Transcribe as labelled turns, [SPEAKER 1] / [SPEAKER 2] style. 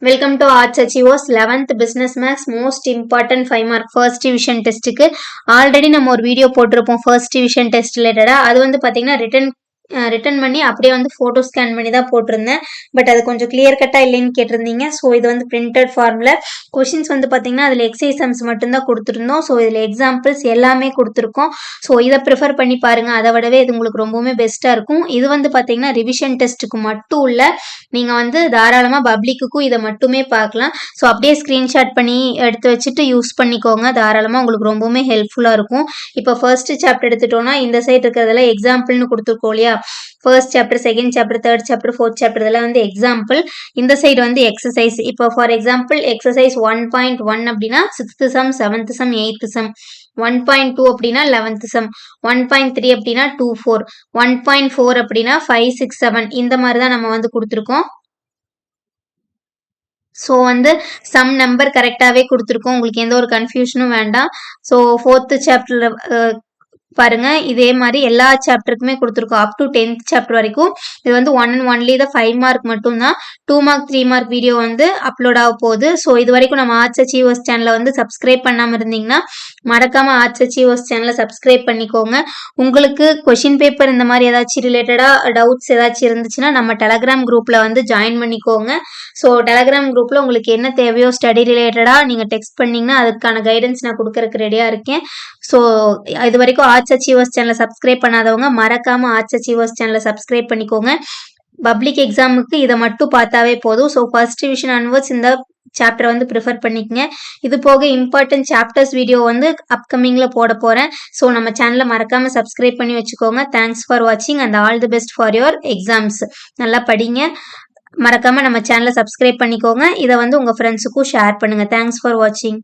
[SPEAKER 1] Welcome to Arts Achievers 11th Business Maths most important 5 mark first division test க்கு already நம்ம ஒரு video போட்டிருப்போம் first division test ரிலேட்டடா அது வந்து பாத்தீங்கன்னா ரிட்டன் பண்ணி அப்படியே வந்து போட்டோ ஸ்கேன் பண்ணி தான் போட்டிருந்தேன் பட் அது கொஞ்சம் கிளியர் கட்டா இல்லைன்னு கேட்டிருந்தீங்க ஸோ இது வந்து பிரிண்டட் ஃபார்ம்ல கொஷின்ஸ் வந்து பாத்தீங்கன்னா அதில் எக்ஸசைஸ் சம்ஸ் மட்டும்தான் கொடுத்துருந்தோம் ஸோ இதில் எக்ஸாம்பிள்ஸ் எல்லாமே கொடுத்துருக்கோம் ஸோ இதை ப்ரிஃபர் பண்ணி பாருங்க அதை விடவே இது உங்களுக்கு ரொம்பவுமே பெஸ்ட்டாக இருக்கும் இது வந்து பாத்தீங்கன்னா ரிவிஷன் டெஸ்ட்டுக்கு மட்டும் இல்லை நீங்கள் வந்து தாராளமாக பப்ளிக்குக்கும் இதை மட்டுமே பார்க்கலாம் ஸோ அப்படியே ஸ்க்ரீன்ஷாட் பண்ணி எடுத்து வச்சுட்டு யூஸ் பண்ணிக்கோங்க தாராளமாக உங்களுக்கு ரொம்பவுமே ஹெல்ப்ஃபுல்லாக இருக்கும் இப்போ ஃபர்ஸ்ட் சாப்டர் எடுத்துட்டோம்னா இந்த சைட் இருக்கிறதுல எக்ஸாம்பிள்னு கொடுத்துருக்கோம் இல்லையா first chapter second chapter third chapter fourth chapter இதெல்லாம் வந்து எக்ஸாம்பிள் இந்த சைடு வந்து எக்ஸசைஸ் இப்போ ஃபார் எக்ஸாம்பிள் எக்ஸசைஸ் 1.1 அப்படின்னா 6th some 7th some 8th some 1.2 அப்படின்னா 11th சம் 1.3 அப்படின்னா 2 4 1.4 அப்படின்னா 5 6 7 இந்த மாதிரி தான் நம்ம வந்து கொடுத்துருக்கோம் ஸோ வந்து சம் நம்பர் கரெக்டாகவே கொடுத்துருக்கோம் உங்களுக்கு எந்த ஒரு கன்ஃபியூஷனும் வேண்டாம் ஸோ ஃபோர்த்து சாப்டர் பாருங்க இதே மாதிரி எல்லா சாப்டருக்குமே கொடுத்துருக்கோம் அப் டு 10th சாப்டர் வரைக்கும் இது வந்து ஒன் அண்ட் ஒன்லி தான் 5 மார்க் மட்டும்தான் 2 மார்க் 3 மார்க் வீடியோ வந்து அப்லோட் ஆக போகுது ஸோ இது வரைக்கும் நம்ம ஆர்ட்ஸ் அச்சீவர்ஸ் சேனலை வந்து சப்ஸ்கிரைப் பண்ணாமல் இருந்தீங்கன்னா மறக்காம ஆர்ட்ஸ் அச்சீவர்ஸ் சேனலை சப்ஸ்கிரைப் பண்ணிக்கோங்க உங்களுக்கு கொஷின் பேப்பர் இந்த மாதிரி ஏதாச்சும் ரிலேட்டடாக டவுட்ஸ் ஏதாச்சும் இருந்துச்சுன்னா நம்ம டெலகிராம் குரூப்பில் வந்து ஜாயின் பண்ணிக்கோங்க ஸோ டெலகிராம் குரூப்பில் உங்களுக்கு என்ன தேவையோ ஸ்டடி ரிலேட்டடாக நீங்கள் டெக்ஸ்ட் பண்ணிங்கன்னா அதுக்கான கைடன்ஸ் நான் கொடுக்கறதுக்கு ரெடியாக இருக்கேன் ஸோ இது வரைக்கும் ஆர்ட்ஸ் அச்சீவர்ஸ் சேனலை சப்ஸ்கிரைப் பண்ணாதவங்க மறக்காம ஆர்ட்ஸ் அச்சீவர்ஸ் சேனலை சப்ஸ்கிரைப் பண்ணிக்கோங்க பப்ளிக் எக்ஸாமுக்கு இதை மட்டும் பார்த்தாவே போதும் ஸோ ஃபர்ஸ்ட் டிவிஷன் அன்வர்ட்ஸ் இந்த சாப்டர் வந்து ப்ரிஃபர் பண்ணிக்கங்க இது போக இம்பார்ட்டன்ட் சாப்டர்ஸ் வீடியோ வந்து அப்கமிங்ல போட போறேன் ஸோ நம்ம சேனலை மறக்காம சப்ஸ்கிரைப் பண்ணி வச்சுக்கோங்க தேங்க்ஸ் ஃபார் வாட்சிங் and all the best for your exams நல்லா படிங்க மறக்காம நம்ம சேனலை சப்ஸ்கிரைப் பண்ணிக்கோங்க இதை வந்து உங்க ஃப்ரெண்ட்ஸுக்கும் ஷேர் பண்ணுங்க தேங்க்ஸ் ஃபார் வாட்சிங்